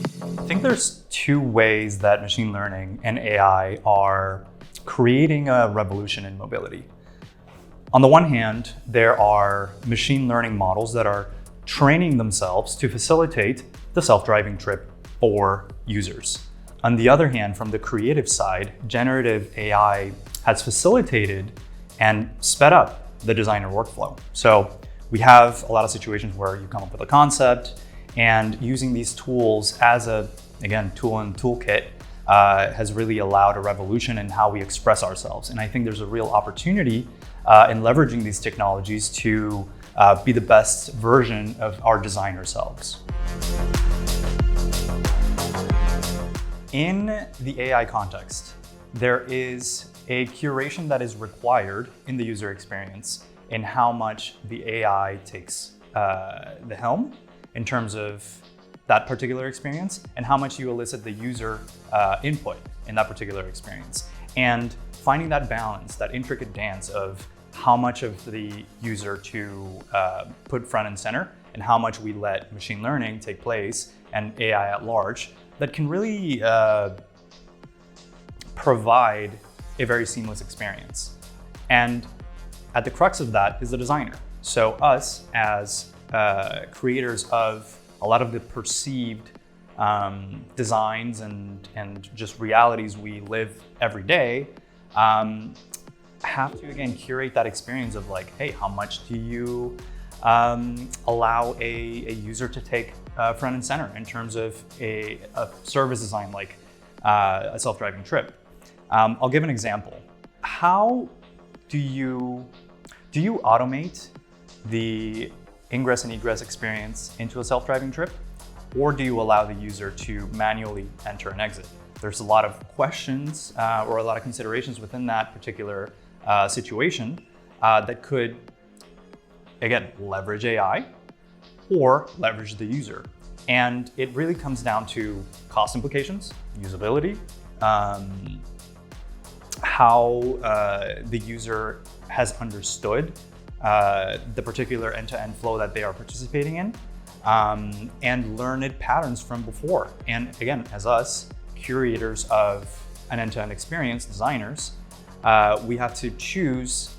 I think there's two ways that machine learning and AI are creating a revolution in mobility. On the one hand, there are machine learning models that are training themselves to facilitate the self-driving trip for users. On the other hand, from the creative side, generative AI has facilitated and sped up the designer workflow. So we have a lot of situations where you come up with a concept, and using these tools as a, again, tool and toolkit has really allowed a revolution in how we express ourselves. And I think there's a real opportunity in leveraging these technologies to be the best version of our designer selves. In the AI context, there is a curation that is required in the user experience in how much the AI takes the helm in terms of that particular experience and how much you elicit the user input in that particular experience. And finding that balance, that intricate dance of how much of the user to put front and center and how much we let machine learning take place and AI at large, that can really provide a very seamless experience. And at the crux of that is the designer. So us as creators of a lot of the perceived designs and just realities we live every day, have to again curate that experience of like, hey, how much do you allow a user to take front and center in terms of a service design like a self-driving trip? I'll give an example. How do you automate the ingress and egress experience into a self-driving trip, or do you allow the user to manually enter and exit? There's a lot of questions or a lot of considerations within that particular situation that could, again, leverage AI or leverage the user. And it really comes down to cost implications, usability, how the user has understood the particular end-to-end flow that they are participating in, and learned patterns from before. And again, as us, curators of an end-to-end experience, designers, we have to choose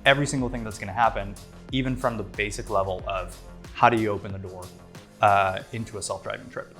every single thing that's going to happen, even from the basic level of how do you open the door into a self-driving trip.